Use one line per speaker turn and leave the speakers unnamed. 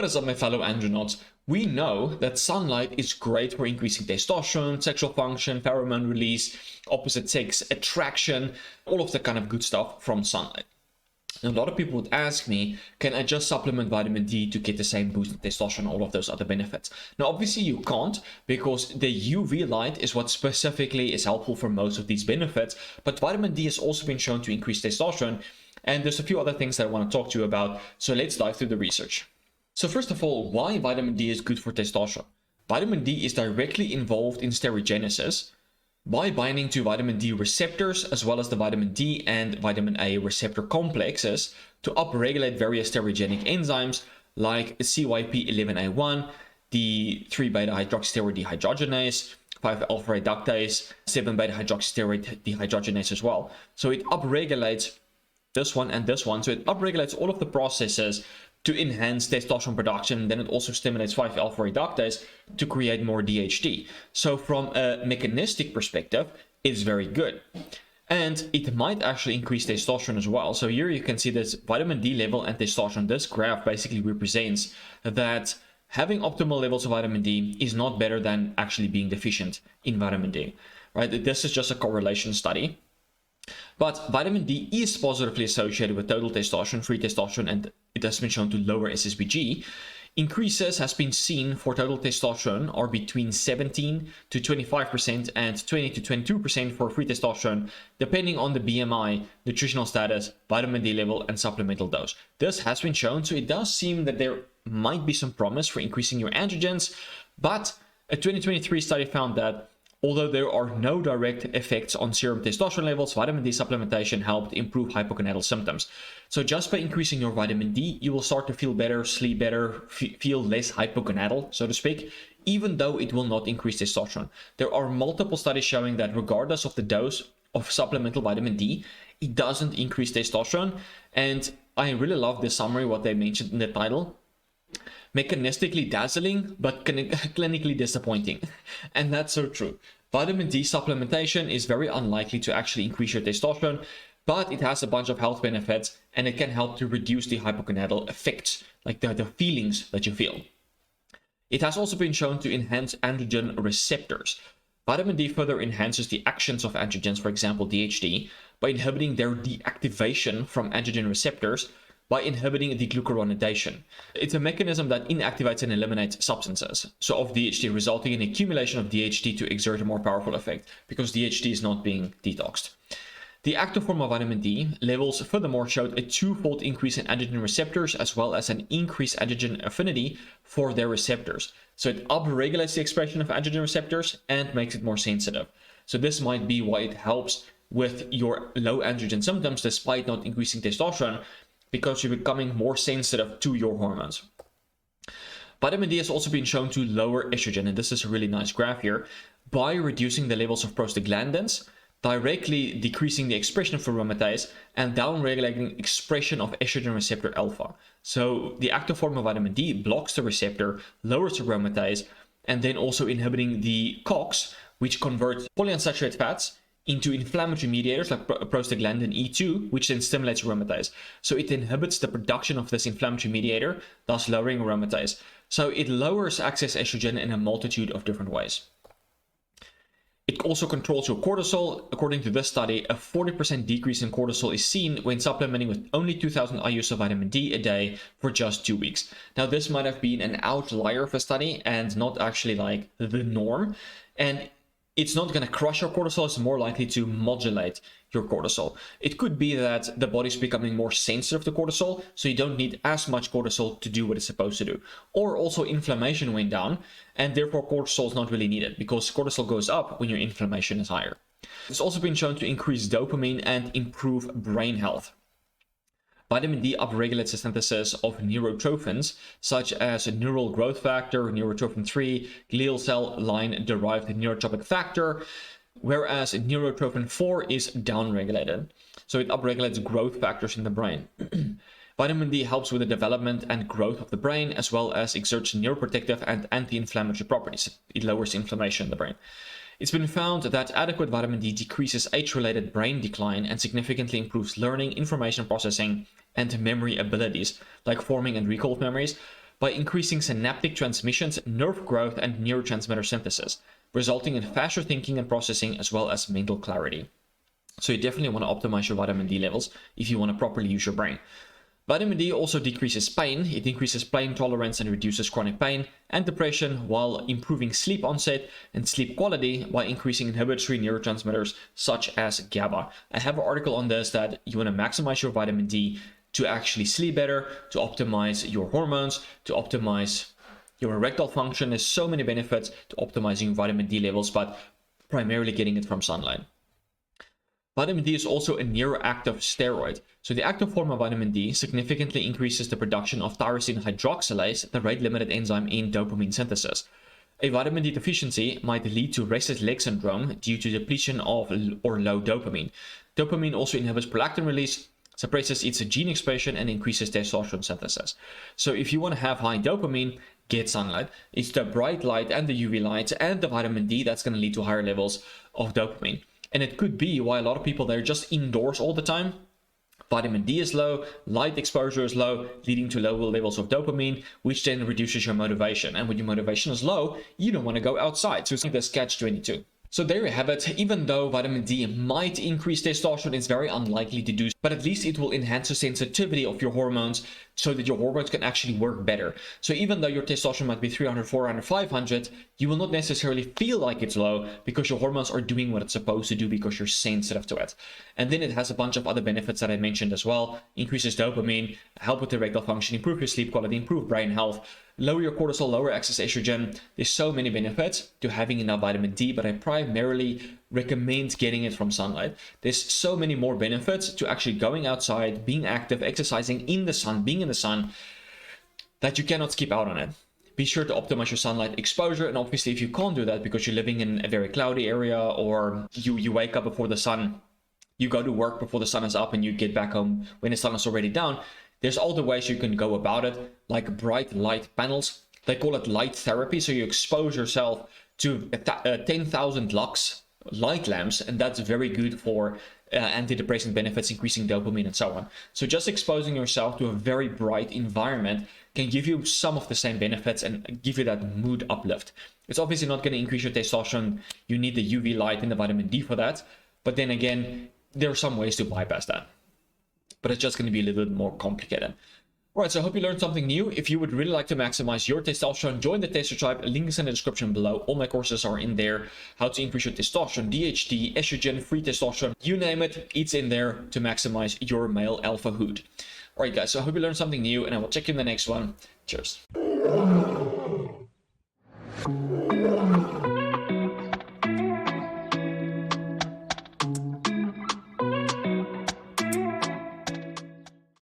What is up, my fellow andronauts? We know that sunlight is great for increasing testosterone, sexual function, pheromone release, opposite sex attraction, all of the kind of good stuff from sunlight. And a lot of people would ask me, can I just supplement vitamin D to get the same boost in testosterone, all of those other benefits? Now, obviously you can't, because the UV light is what specifically is helpful for most of these benefits, but vitamin D has also been shown to increase testosterone, and there's a few other things that I want to talk to you about, so let's dive through the research. So first of all, why vitamin D is good for testosterone? Vitamin D is directly involved in steroidogenesis by binding to vitamin D receptors, as well as the vitamin D and vitamin A receptor complexes, to upregulate various steroidogenic enzymes like CYP11A1, the 3-beta-hydroxysteroid dehydrogenase, 5-alpha reductase, 7-beta-hydroxysteroid dehydrogenase as well. So it upregulates this one and this one. So it upregulates all of the processes to enhance testosterone production. Then it also stimulates 5-alpha reductase to create more DHT. So from a mechanistic perspective, it's very good. And it might actually increase testosterone as well. So here you can see this vitamin D level and testosterone. This graph basically represents that having optimal levels of vitamin D is not better than actually being deficient in vitamin D, right? This is just a correlation study. But vitamin D is positively associated with total testosterone, free testosterone, and it has been shown to lower SSBG. Increases has been seen for total testosterone are between 17 to 25% and 20 to 22% for free testosterone, depending on the BMI, nutritional status, vitamin D level, and supplemental dose. This has been shown, so it does seem that there might be some promise for increasing your androgens, but a 2023 study found that although there are no direct effects on serum testosterone levels, vitamin D supplementation helped improve hypogonadal symptoms. So just by increasing your vitamin D, you will start to feel better, sleep better, feel less hypogonadal, so to speak, even though it will not increase testosterone. There are multiple studies showing that regardless of the dose of supplemental vitamin D, it doesn't increase testosterone. And I really love this summary, what they mentioned in the title. Mechanistically dazzling, but clinically disappointing. And that's so true. Vitamin D supplementation is very unlikely to actually increase your testosterone, but it has a bunch of health benefits, and it can help to reduce the hypogonadal effects, like the feelings that you feel. It has also been shown to enhance androgen receptors. Vitamin D further enhances the actions of androgens, for example DHT, by inhibiting their deactivation from androgen receptors, by inhibiting the glucuronidation. It's a mechanism that inactivates and eliminates substances, so of DHT, resulting in accumulation of DHT to exert a more powerful effect, because DHT is not being detoxed. The active form of vitamin D levels furthermore showed a twofold increase in androgen receptors, as well as an increased androgen affinity for their receptors. So it upregulates the expression of androgen receptors and makes it more sensitive. So this might be why it helps with your low androgen symptoms despite not increasing testosterone, because you're becoming more sensitive to your hormones. Vitamin D has also been shown to lower estrogen, and this is a really nice graph here, by reducing the levels of prostaglandins, directly decreasing the expression of aromatase, and downregulating expression of estrogen receptor alpha. So the active form of vitamin D blocks the receptor, lowers aromatase, and then also inhibiting the COX, which converts polyunsaturated fats into inflammatory mediators like prostaglandin E2, which then stimulates aromatase. So it inhibits the production of this inflammatory mediator, thus lowering aromatase. So it lowers excess estrogen in a multitude of different ways. It also controls your cortisol. According to this study, a 40% decrease in cortisol is seen when supplementing with only 2000 IUs of vitamin D a day for just 2 weeks. Now, this might have been an outlier of a study and not actually like the norm. And it's not going to crush your cortisol, it's more likely to modulate your cortisol. It could be that the body's becoming more sensitive to cortisol, so you don't need as much cortisol to do what it's supposed to do. Or also inflammation went down, and therefore cortisol is not really needed, because cortisol goes up when your inflammation is higher. It's also been shown to increase dopamine and improve brain health. Vitamin D upregulates the synthesis of neurotrophins, such as neural growth factor, neurotrophin 3, glial cell line-derived neurotrophic factor, whereas neurotrophin 4 is downregulated. So it upregulates growth factors in the brain. Vitamin D helps with the development and growth of the brain, as well as exerts neuroprotective and anti-inflammatory properties. It lowers inflammation in the brain. It's been found that adequate vitamin D decreases age-related brain decline and significantly improves learning, information processing, and memory abilities, like forming and recall of memories. by increasing synaptic transmissions, nerve growth, and neurotransmitter synthesis, resulting in faster thinking and processing as well as mental clarity. So you definitely want to optimize your vitamin D levels if you want to properly use your brain. Vitamin D also decreases pain. It increases pain tolerance and reduces chronic pain and depression, while improving sleep onset and sleep quality by increasing inhibitory neurotransmitters such as GABA. I have an article on this that you want to maximize your vitamin D to actually sleep better, to optimize your hormones, to optimize your erectile function. There's so many benefits to optimizing your vitamin D levels, but primarily getting it from sunlight. Vitamin D is also a neuroactive steroid. So the active form of vitamin D significantly increases the production of tyrosine hydroxylase, the rate-limited enzyme in dopamine synthesis. A vitamin D deficiency might lead to restless leg syndrome due to depletion of or low dopamine. Dopamine also inhibits prolactin release, suppresses its gene expression, and increases testosterone synthesis. So if you want to have high dopamine, get sunlight. It's the bright light and the UV light and the vitamin D that's going to lead to higher levels of dopamine. And it could be why a lot of people, they're just indoors all the time. Vitamin D is low, light exposure is low, leading to lower levels of dopamine, which then reduces your motivation. And when your motivation is low, you don't want to go outside. So it's like this catch-22. So there you have it. Even though vitamin D might increase testosterone, it's very unlikely to do so, but at least it will enhance the sensitivity of your hormones so that your hormones can actually work better. So even though your testosterone might be 300, 400, 500, you will not necessarily feel like it's low because your hormones are doing what it's supposed to do because you're sensitive to it. And then it has a bunch of other benefits that I mentioned as well. Increases dopamine, help with erectile function, improve your sleep quality, improve brain health, lower your cortisol, lower excess estrogen. There's so many benefits to having enough vitamin D, but I primarily recommend getting it from sunlight. There's so many more benefits to actually going outside, being active, exercising in the sun, being in the sun, that you cannot skip out on it. Be sure to optimize your sunlight exposure, and obviously if you can't do that because you're living in a very cloudy area, or you wake up before the sun, you go to work before the sun is up and you get back home when the sun is already down, there's other ways you can go about it, like bright light panels. They call it light therapy. So you expose yourself to 10,000 lux light lamps, and that's very good for antidepressant benefits, increasing dopamine and so on. So just exposing yourself to a very bright environment can give you some of the same benefits and give you that mood uplift. It's obviously not going to increase your testosterone. You need the UV light and the vitamin D for that. But then again, there are some ways to bypass that. But it's just going to be a little bit more complicated. All right, so I hope you learned something new. If you would really like to maximize your testosterone, join the Tester Tribe. Link is in the description below. All my courses are in there. How to increase your testosterone, DHT, estrogen, free testosterone, you name it, it's in there to maximize your male alphahood. All right, guys, so I hope you learned something new, and I will check you in the next one. Cheers.